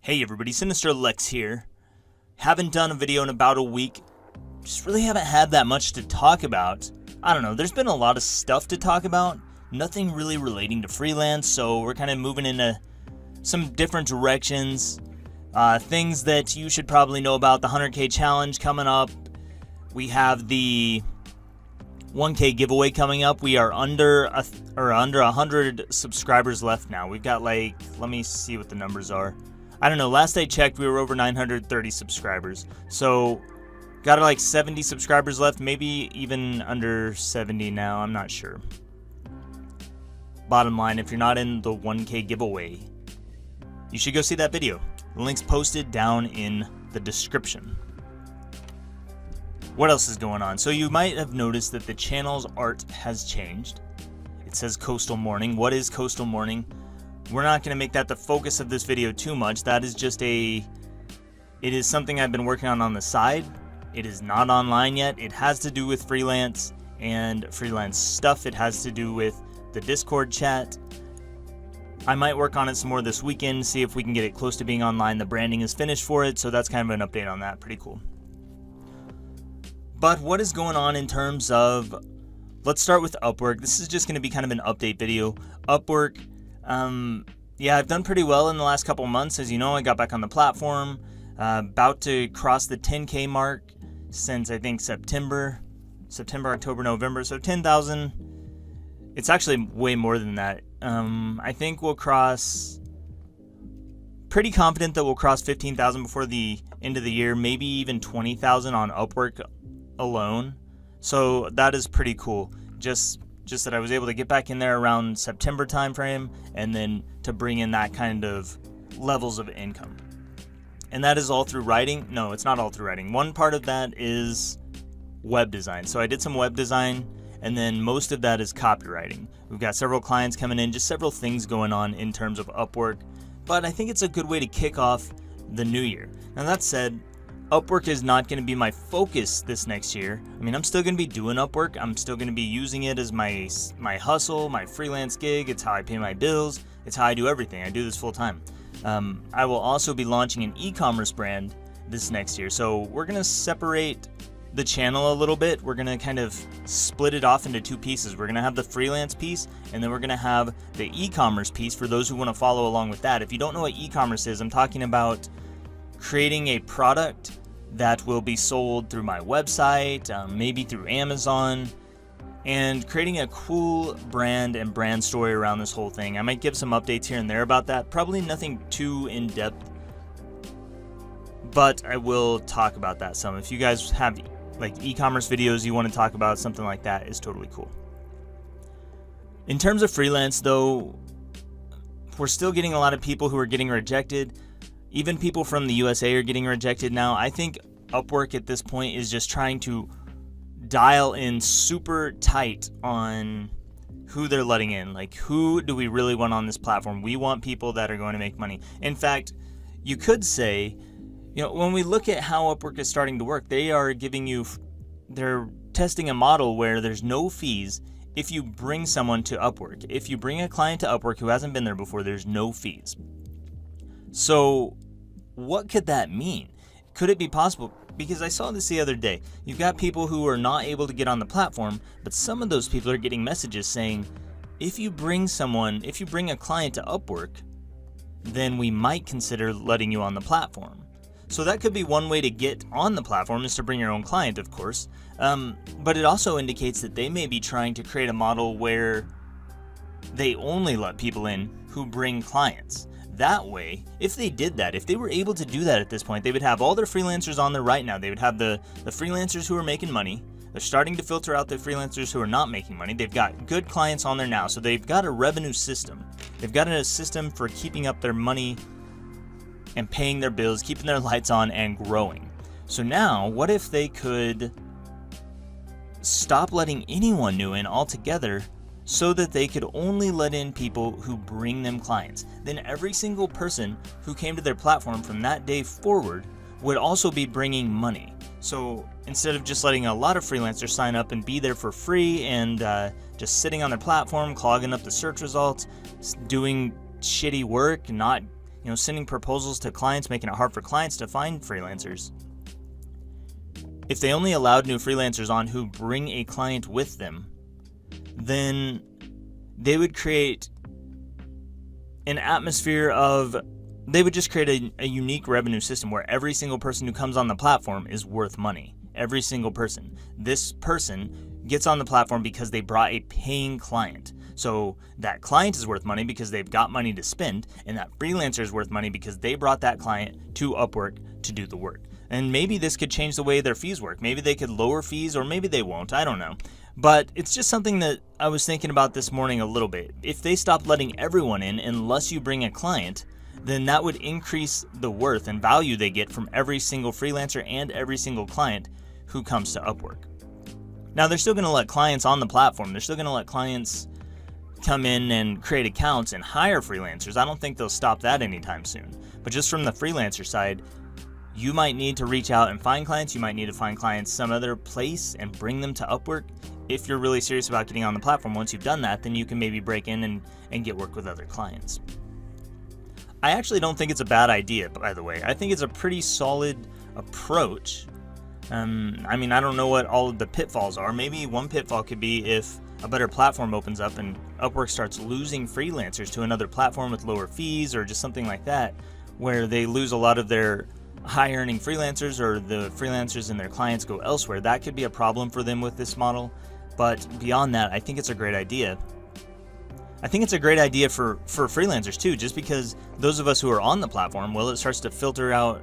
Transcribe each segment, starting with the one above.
Hey everybody, Sinister Lex here. Haven't done a video in about a week. Just really haven't had that much to talk about. I don't know, there's been a lot of stuff to talk about. Nothing really relating to freelance, so we're kind of moving into some different directions. Things that you should probably know about: the 100K challenge coming up. We have the 1K giveaway coming up. We are under 100 subscribers left now. We've got let me see what the numbers are. I don't know, last I checked we were over 930 subscribers. So got 70 subscribers left, maybe even under 70 now, I'm not sure. Bottom line, if you're not in the 1K giveaway, you should go see that video. The link's posted down in the description. What else is going on? So you might have noticed that the channel's art has changed. It says Coastal Morning. What is Coastal Morning? We're not going to make that the focus of this video too much. That is just it is something I've been working on the side. It is not online yet. It has to do with freelance and freelance stuff. It has to do with the Discord chat. I might work on it some more this weekend, see if we can get it close to being online. The branding is finished for it, so that's kind of an update on that. Pretty cool. But what is going on in terms of, let's start with Upwork. This is just going to be kind of an update video. Upwork, yeah, I've done pretty well in the last couple months. As you know, I got back on the platform, about to cross the 10K mark since I think September, October, November. So 10,000. It's actually way more than that. I think we'll cross, pretty confident that we'll cross 15,000 before the end of the year, maybe even 20,000 on Upwork alone. So that is pretty cool. Just that I was able to get back in there around September timeframe, and then to bring in that kind of levels of income. And that is all through writing. No, it's not all through writing. One part of that is web design. So I did some web design, and then most of that is copywriting. We've got several clients coming in, just several things going on in terms of Upwork. But I think it's a good way to kick off the new year. Now that said, Upwork is not going to be my focus this next year. I mean, I'm still going to be doing Upwork. I'm still going to be using it as my hustle, my freelance gig. It's how I pay my bills. It's how I do everything. I do this full time. I will also be launching an e-commerce brand this next year. So we're going to separate the channel a little bit. We're going to kind of split it off into two pieces. We're going to have the freelance piece, and then we're going to have the e-commerce piece for those who want to follow along with that. If you don't know what e-commerce is, I'm talking about creating a product that will be sold through my website, maybe through Amazon, and creating a cool brand and brand story around this whole thing. I might give some updates here and there about that. Probably nothing too in-depth, but I will talk about that some. If you guys have e-commerce videos you want to talk about, something like that is totally cool. In terms of freelance though, we're still getting a lot of people who are getting rejected. Even people from the USA are getting rejected now. I think Upwork at this point is just trying to dial in super tight on who they're letting in. Who do we really want on this platform? We want people that are going to make money. In fact, you could say, when we look at how Upwork is starting to work, they're testing a model where there's no fees if you bring someone to Upwork. If you bring a client to Upwork who hasn't been there before, there's no fees. So what could that mean? Could it be possible? Because I saw this the other day. You've got people who are not able to get on the platform, but some of those people are getting messages saying, if you bring a client to Upwork, then we might consider letting you on the platform. So that could be one way to get on the platform, is to bring your own client, of course. But it also indicates that they may be trying to create a model where they only let people in who bring clients. That way, if they did that, if they were able to do that at this point, they would have all their freelancers on there right now. They would have the freelancers who are making money. They're starting to filter out the freelancers who are not making money. They've got good clients on there now, so they've got a revenue system. They've got a system for keeping up their money and paying their bills, keeping their lights on, and growing. So now, what if they could stop letting anyone new in altogether, so that they could only let in people who bring them clients? Then every single person who came to their platform from that day forward would also be bringing money. So instead of just letting a lot of freelancers sign up and be there for free and just sitting on their platform, clogging up the search results, doing shitty work, not sending proposals to clients, making it hard for clients to find freelancers. If they only allowed new freelancers on who bring a client with them, then they would create an atmosphere of, they would just create a unique revenue system where every single person who comes on the platform is worth money. Every single person. This person gets on the platform because they brought a paying client. So that client is worth money because they've got money to spend, and that freelancer is worth money because they brought that client to Upwork to do the work. And maybe this could change the way their fees work. Maybe they could lower fees, or maybe they won't. I don't know. But it's just something that I was thinking about this morning a little bit. If they stopped letting everyone in unless you bring a client, then that would increase the worth and value they get from every single freelancer and every single client who comes to Upwork. Now, they're still going to let clients on the platform. They're still going to let clients come in and create accounts and hire freelancers. I don't think they'll stop that anytime soon. But just from the freelancer side, you might need to reach out and find clients. You might need to find clients some other place and bring them to Upwork. If you're really serious about getting on the platform, once you've done that, then you can maybe break in and get work with other clients. I actually don't think it's a bad idea, by the way. I think it's a pretty solid approach. I don't know what all of the pitfalls are. Maybe one pitfall could be if a better platform opens up and Upwork starts losing freelancers to another platform with lower fees, or just something like that, where they lose a lot of their high-earning freelancers, or the freelancers and their clients go elsewhere. That could be a problem for them with this model. But beyond that, I think it's a great idea. I think it's a great idea for freelancers too, just because those of us who are on the platform, well, it starts to filter out.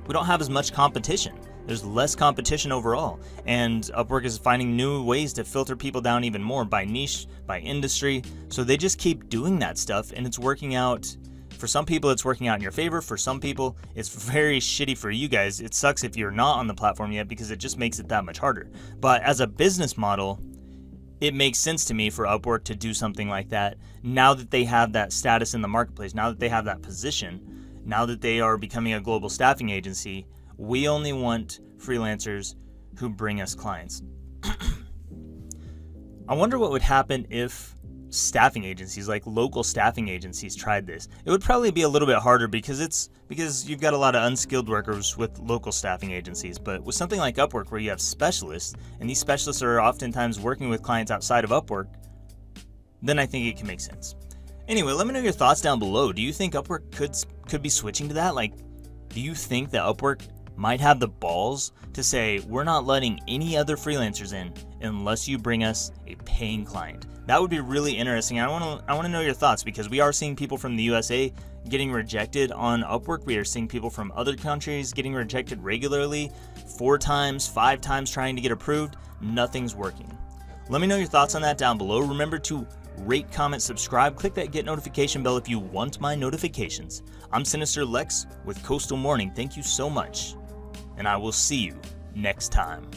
We don't have as much competition. There's less competition overall, and Upwork is finding new ways to filter people down even more by niche, by industry. So they just keep doing that stuff, and it's working out. For some people, it's working out in your favor. For some people, it's very shitty for you guys. It sucks if you're not on the platform yet, because it just makes it that much harder. But as a business model, it makes sense to me for Upwork to do something like that now that they have that status in the marketplace, now that they have that position, now that they are becoming a global staffing agency. We only want freelancers who bring us clients. I wonder what would happen if staffing agencies, like local staffing agencies, tried this. It would probably be a little bit harder because you've got a lot of unskilled workers with local staffing agencies. But with something like Upwork, where you have specialists, and these specialists are oftentimes working with clients outside of Upwork, then I think it can make sense. Anyway, let me know your thoughts down below. Do you think Upwork could be switching to that? Like, do you think that Upwork might have the balls to say, we're not letting any other freelancers in unless you bring us a paying client? That would be really interesting. I want to know your thoughts, because we are seeing people from the USA getting rejected on Upwork. We are seeing people from other countries getting rejected regularly, 4 times, 5 times trying to get approved. Nothing's working. Let me know your thoughts on that down below. Remember to rate, comment, subscribe. Click that get notification bell if you want my notifications. I'm Sinister Lex with Coastal Morning. Thank you so much, and I will see you next time.